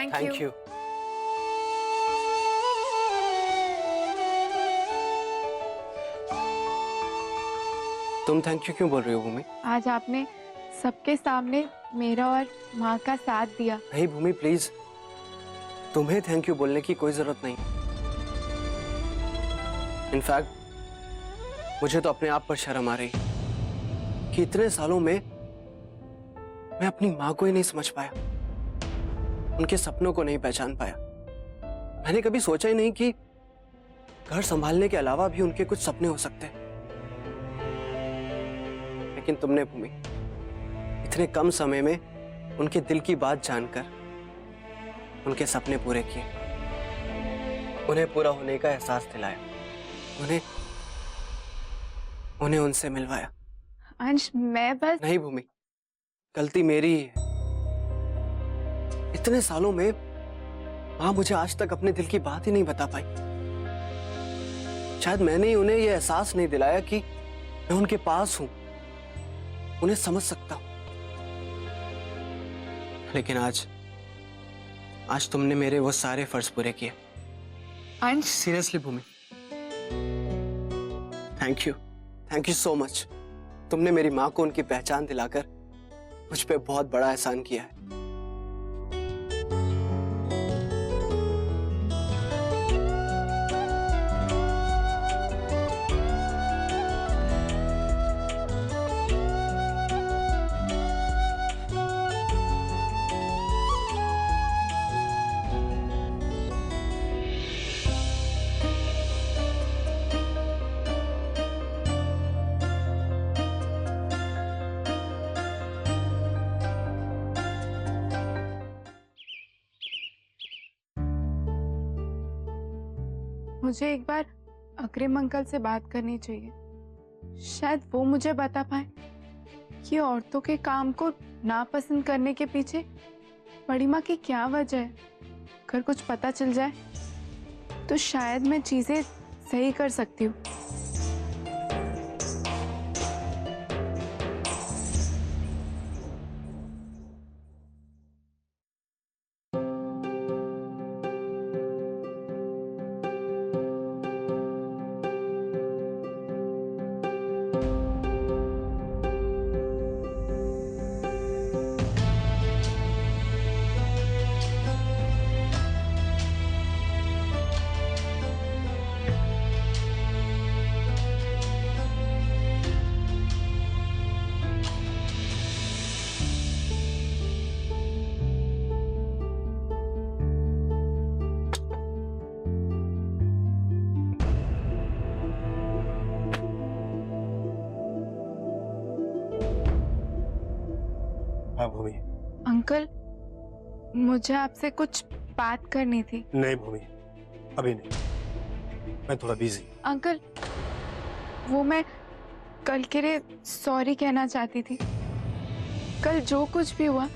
Thank you. तुम thank you क्यों बोल रही हो भूमि? आज आपने सबके सामने मेरा और माँ का साथ दिया। नहीं भूमि प्लीज, तुम्हें थैंक यू बोलने की कोई जरूरत नहीं। इनफैक्ट मुझे तो अपने आप पर शर्म आ रही कि इतने सालों में मैं अपनी माँ को ही नहीं समझ पाया, उनके सपनों को नहीं पहचान पाया। मैंने कभी सोचा ही नहीं कि घर संभालने के अलावा भी उनके कुछ सपने हो सकते हैं। लेकिन तुमने भूमि इतने कम समय में उनके दिल की बात जानकर उनके सपने पूरे किए, उन्हें पूरा होने का एहसास दिलाया, उन्हें उनसे मिलवाया। अंश मैं बस। नहीं भूमि, गलती मेरी ही है। इतने सालों में मां मुझे आज तक अपने दिल की बात ही नहीं बता पाई। शायद मैंने ही उन्हें यह एहसास नहीं दिलाया कि मैं उनके पास हूं, उन्हें समझ सकता हूं। लेकिन आज तुमने मेरे वो सारे फर्ज पूरे किए। Ansh seriously Bhumi, thank you so much. तुमने मेरी माँ को उनकी पहचान दिलाकर मुझ पे बहुत बड़ा एहसान किया है। मुझे एक बार अग्रिम अंकल से बात करनी चाहिए। शायद वो मुझे बता पाए कि औरतों के काम को नापसंद करने के पीछे बड़ी माँ की क्या वजह है। अगर कुछ पता चल जाए तो शायद मैं चीजें सही कर सकती हूँ। हाँ भूमि। अंकल मुझे आपसे कुछ बात करनी थी। नहीं भूमि, अभी नहीं, मैं थोड़ा बिजी। अंकल वो मैं कल के लिए सॉरी कहना चाहती थी। कल जो कुछ भी हुआ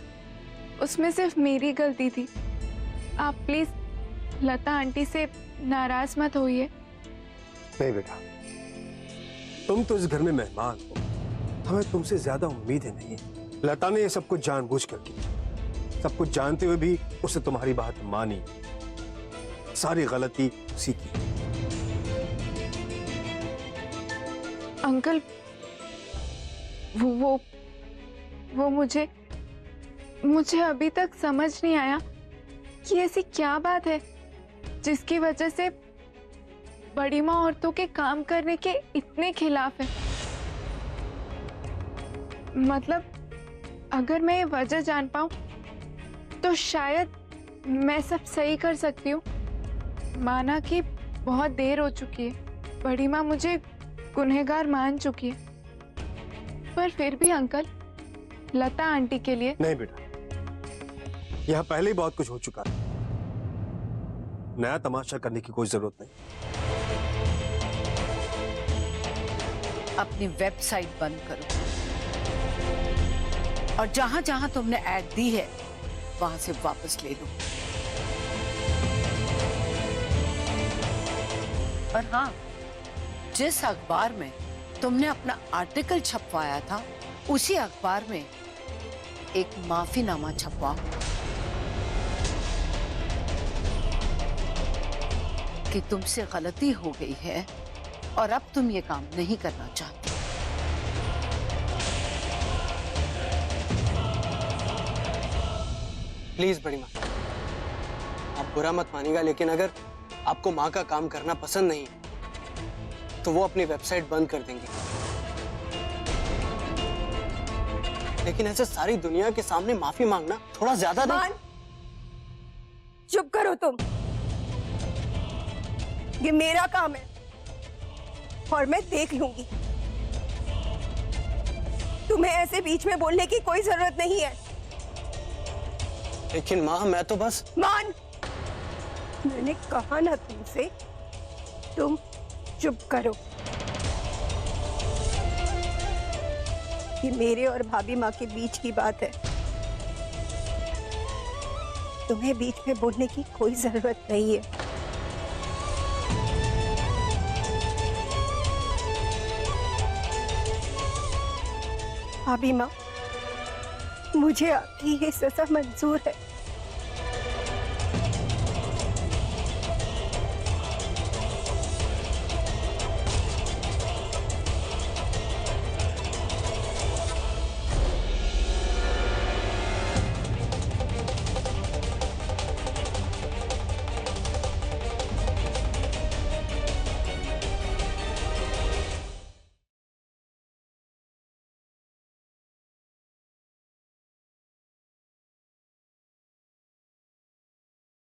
उसमें सिर्फ मेरी गलती थी। आप प्लीज लता आंटी से नाराज मत होइए। नहीं बेटा, तुम तो इस घर में मेहमान हो, हमें तुमसे ज्यादा उम्मीदें नहीं है। लता ने ये सब कुछ जानबूझ कर किया, सब कुछ जानते हुए भी उसने तुम्हारी बात मानी। सारी गलती उसी की। अंकल वो मुझे अभी तक समझ नहीं आया कि ऐसी क्या बात है जिसकी वजह से बड़ी माँ औरतों के काम करने के इतने खिलाफ है। मतलब अगर मैं ये वजह जान पाऊं तो शायद मैं सब सही कर सकती हूँ। माना कि बहुत देर हो चुकी है, बड़ी माँ मुझे गुनहगार मान चुकी है, पर फिर भी अंकल लता आंटी के लिए। नहीं बेटा, यहाँ पहले ही बहुत कुछ हो चुका है, नया तमाशा करने की कोई जरूरत नहीं। अपनी वेबसाइट बंद करो और जहां जहां तुमने ऐड दी है वहां से वापस ले लो। और हाँ, जिस अखबार में तुमने अपना आर्टिकल छपवाया था उसी अखबार में एक माफीनामा छपवाओ। कि तुमसे गलती हो गई है और अब तुम ये काम नहीं करना चाहते। प्लीज बड़ी माँ, आप बुरा मत मानिएगा, लेकिन अगर आपको माँ का काम करना पसंद नहीं है तो वो अपनी वेबसाइट बंद कर देंगे। लेकिन ऐसे सारी दुनिया के सामने माफी मांगना थोड़ा ज्यादा नहीं? मान, चुप करो तुम। ये मेरा काम है और मैं देख लूंगी। तुम्हें ऐसे बीच में बोलने की कोई जरूरत नहीं है। लेकिन माँ, मैं तो बस... मान, मैंने कहा ना तुमसे, तुम चुप करो। ये मेरे और भाभी माँ के बीच की बात है। तुम्हें बीच में बोलने की कोई जरूरत नहीं है। भाभी माँ, मुझे आपकी ये सजा मंजूर है।